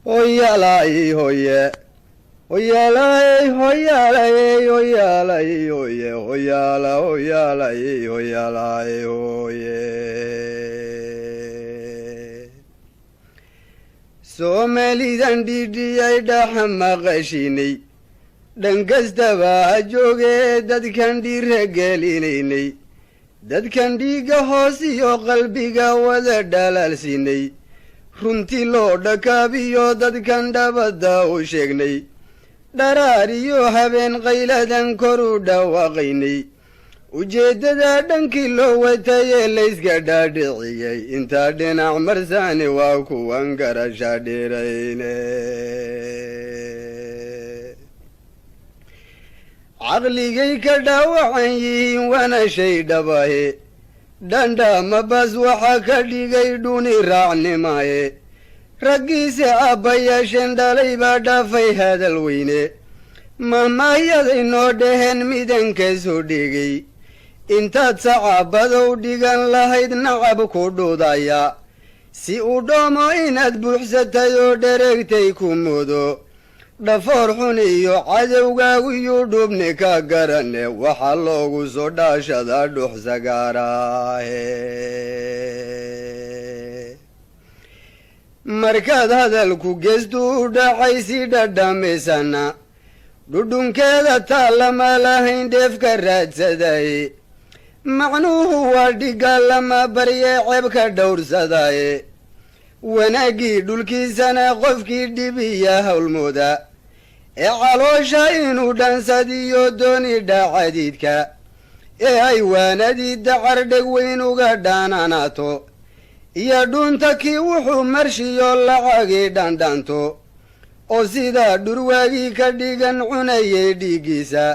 Hoyalai hoye. Hoyalai hoyalai hoyalai hoye. Hoyala hoyalai hoyalai hoye. Somalidan didiyay dhaxmaqashini. Dhankastaba ha jooge dadkan dhiiragelinaynay. Dadkan dhiiga hoos iyo qalbiga wada dhalaalsinay. Runtii loo dhakaabiyo dadkan dhabadda u sheegnay. Dharaariyo habeen qayladan kor u dhawaaqaynay. Ujeeddada dhankii loo watayee layska dhaadhiciyey. Intaa dhinac marsaani waa kuwan garasha dheerayne. Caqligay ka dhaawacan yihiin waana shay dhabahe. Dhandhama bas waxa ka dhigay dhuni raacnimaye. Raggiise aabbayaasheen dhalay baa dhaafay hadal weyne. Mahmahyaday noo dhaheen midanka soo dhigay. Intaad sacabadow dhigan lahayd nacab ku dhudaya. Si u dhoomo inaad buuxsatay oo dhereegtay ku mudo. Dhafoor xun iyo cadowgaagu iyo dhubni ka garane. Waxa loogu soo dhaashada dhuxsagaaraahe. Markaad hadalku geestu u dhacay si dhadhamisana. Dhudhunkeeda taalama lahayn dheefka raadsaday. Macnuhu waa dhigaalama barye ceebka dhowrsadaye. Wanaagii dhulkiisana qofkii dhibiya howlmooda. Ee caloosha inuu dhansadiyo dooni dhacadiidka. Ee ay waanadii dacar dheg weyn uga dhaananaato. Iyo dhunta kii wuxuu marshiyo lacagii dhandhanto. Oo sidaa dhurwaagii ka dhigan cunayay dhiiggiisa.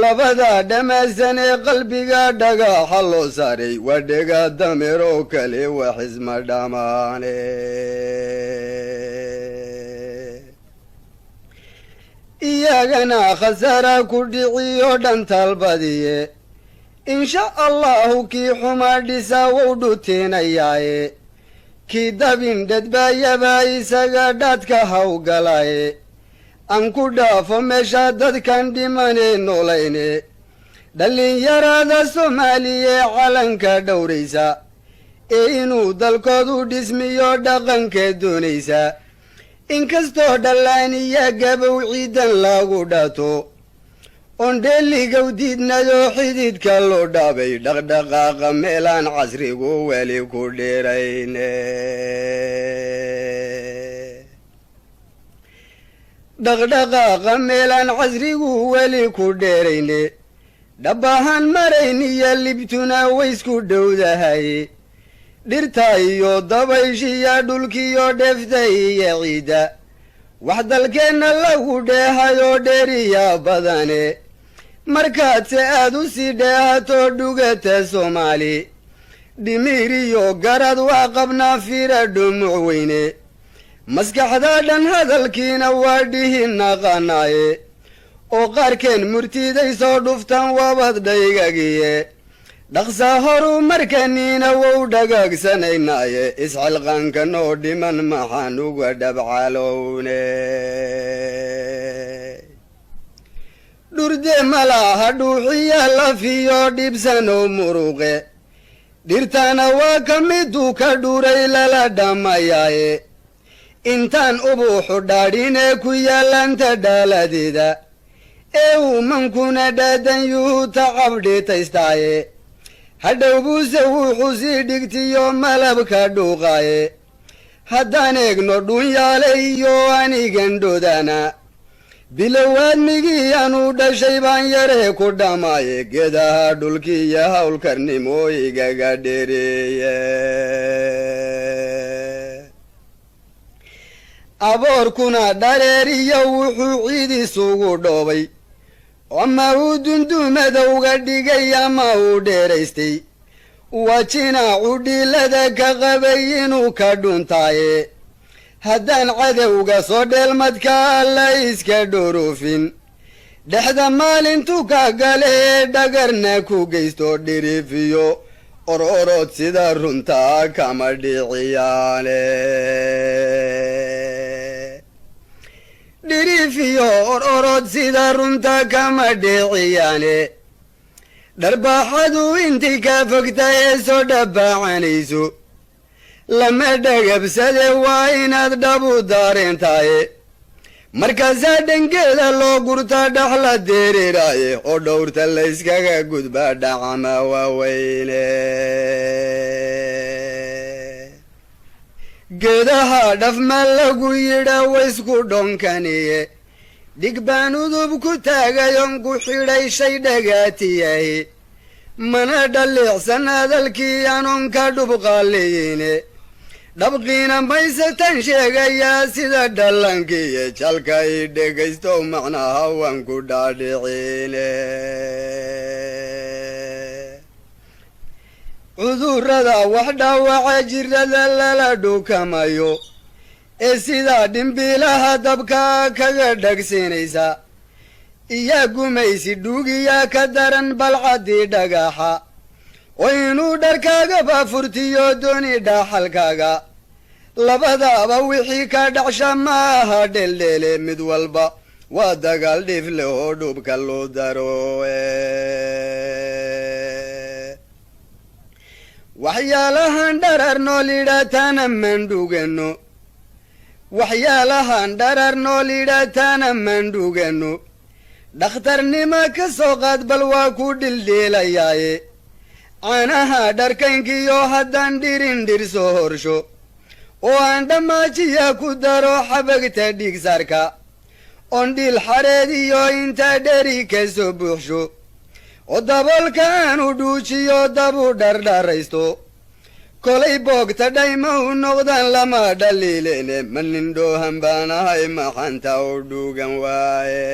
Labada dhamaasan ee qalbiga dhagaxa loo saaray. Waa dhega dameer oo kale wax isma dhamaane. Iyagana khasaara ku dhiciyo dhantaal badiye. Insha Allahu kii xumaa dhisa wuu dhuteenayaaye. Kii dabin dhadbaayaba isaga dhaadka hawgalaye. Aan ku dhaafo meesha dadkan dhimane noolayne. Dhalinyarada Soomaaliye calanka dhowraysa. Ee inuu dalkoodu dhismiyo dhaqanka doonaysa. Inkastoo dhallaaniya gabow ciidan lagu dhato. Ondheligow diidnado xididka loo dhaabay. Dhaqdhaqaaqa meelaan casrigu weli ku dheerayne. Dhaqdhaqaaqa meelaan casrigu weli ku dheerayne. Dhabahan marayniya libtuna waysku dhowdahay. Dhirta iyo dabayshiya dhulkiyo dheefta iyo ciida. Wax dalkeenna lagu dheehayo dheeriya badane. Markaadse aad u sii dheehato dhugata Soomaali. Dhimiriyo garad waa qabnaa fira dhumuc weyne. Maskaxda dhan hadalkiina waa dhihin naqanaaye. Oo qaarkeen murtiday soo dhuftan wabad dhaygagiye. Dhaqsa horu markaniina wou dhagaagsanaynaye. Isxilqaanka noo dhiman maxaan uga dhabcalowne. Dhurde malaha dhuuxiya lafiyo dhibsano muruqe. Dhirtana waa ka miduu ka dhuray lala dhamayaaye. Intaan ubuuxu dhaadhine ku yaalanta dhaaladeeda. Ee uumankuna dhaadan yuhu tacabdhitaystaaye. Hadhow buuse wuxuu sii dhigtiyo malabka dhuuqaaye. Haddaan eegno dhunyaale iyo anigan dhodana. Bilowaadmigii aanu dhashay baan yaree ku dhamaaye. Geedaha dhulkiiyo howlkarnimo igaga dheereeye. Aboorkuna dhareeriyo wuxuu ciid isugu dhoobay. Ama uu dundumada uga dhigay ama uu dheeraystay. Waa jinaacu dhilada ka qabay inuu ka dhuntaaye. Haddaan cadowga soo dheelmadka alla iska dhorofin. Dhexda maalintu ka gale dhagarna ku geysto dhirifiyo. Ororod sida runta kama dhiciyaane. sida runta kama dhiciyaane dharbaaxadu intii ka fogta ee soo dhabbaacanayso lama dhagabsade waa inaad dhabu daareentaaye markaasaa dhangeeda loo gurtaa dhaxla dereeraaye oo dhowrta layskaga gudbaa dhacama waaweyne geedaha dhafma lagu yidha waysku dhonkaniye dhig baan udub ku taagayon ku xidhay shay dhagaatiyahi mana dhaliicsan hadalkii anoon ka dhubqaaliyine dhabqiina maysatan sheegayaa sida dhalankiiyo jalka ii dhegaysto macnaha waan ku dhaadhiciine cudurrada wax dhaawaca jirada lala dhukamayo ee sidaa dhimbiilaha dabka kaga dhagsinaysa iyaa gumaysi dhuugiyaa ka daran balcaddii dhagaxa oo inuu dharkaagaba furtiyo dooni dhaaxalkaaga labadaaba wixii ka dhacsha ma aha dheeldheele mid walba waa dagaal dhifle oo dhubka loo daro waxyaalahan dharar nool idhaataana mandhugano waxyaalahan dharar nool idhaataana mandhugano dhakhtarnima ka soo qaad bal waa ku dhildhiilayaaye caanaha dharkaynkiyo haddaan dhirin dhir soo horsho oo aan dhammaajiya ku daro xabagta dhiigsarka oon dhil xareed iyo intaa dheri ka soo buuxsho oo daboolka aanu dhuujiyo dabu dhardharaysto kolay boogta dhayma u noqdaan lama dhaliilene ma nin dhoohan baan ahay maxanta u dhuugan waaye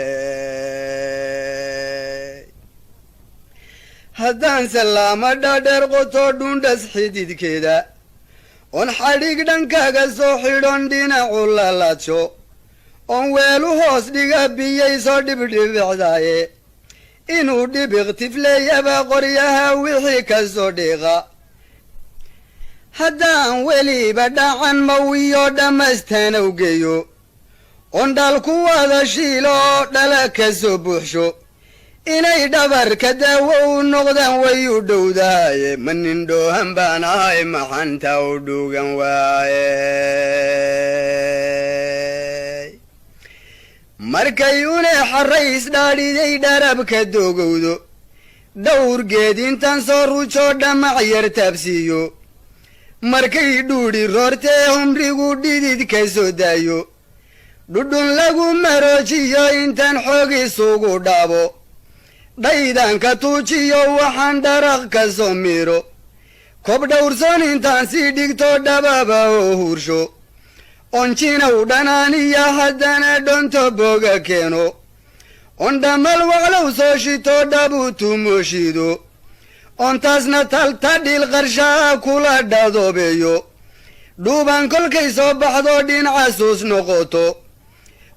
haddaan salaama dhaadheer qoto dhundhas xididkeeda oon xadhig dhankaaga soo xidhon dhinacu lalaadsho oon weelu hoos dhiga biyay soo dhibdhibicdaaye inuu dhibiq tifleeyaba qoryaha wixii ka soo dhiiqa haddaan weliba dhacan mawiyo dhammaystaan awgeeyo oon dhal ku wada shiilo oo dhala ka soo buuxsho inay dhabarka daawo u noqdaan way u dhowdaaye ma nin dhoohan baan ahay maxanta u dhuugan waaye markay une xarrays dhaadhiday dharabka doogowdo dhowrgeed intaan soo ruujoo dhamac yar taabsiiyo markay dhuudhi roortee humrigu dhidid ka soo daayo dhudhun lagu maroojiyo intaan xoog isugu dhaabo dhaydanka tuujiyo waxaan dharaq ka soo miiro kob dhowrsoon intaan sii dhigto dhababa oo huursho onjinaw dhanaaniya haddana dhonto booga keeno on dhammal waqlow soo shito dhabu tumooshido ontaasna talta dhil qarshaa kula dhadoobeeyo dhuuban kolkay soo baxdo dhinacasuus noqoto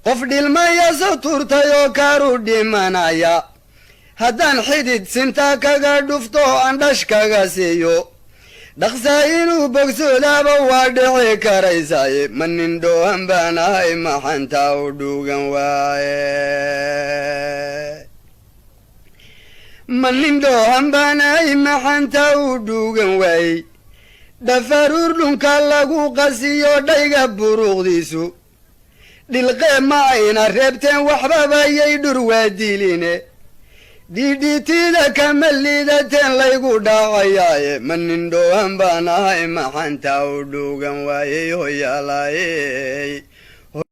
qof dhilmaya soo turtay oo kaaru dhimanaya haddaan xidid sinta kaga dhufto aan dhash kaga siiyo dhaqsaa inuu bogsoodaaba waa dhici karaysaaye ma nin dhoohan baan ahay maxanta u dhuugan waaye ma nin dhoohan baan ahay maxanta u dhuugan waaye dhafaruur dhunka lagu qasiyo dhayga buruuqdiisu dhilqee ma ayna reebteen waxbaba yay dhur waa diiline dhiidhiitida kama liidateen laygu dhaacayaaye ma nin dhoohan baan ahay maxanta u dhuugan waayey hoyaalaaye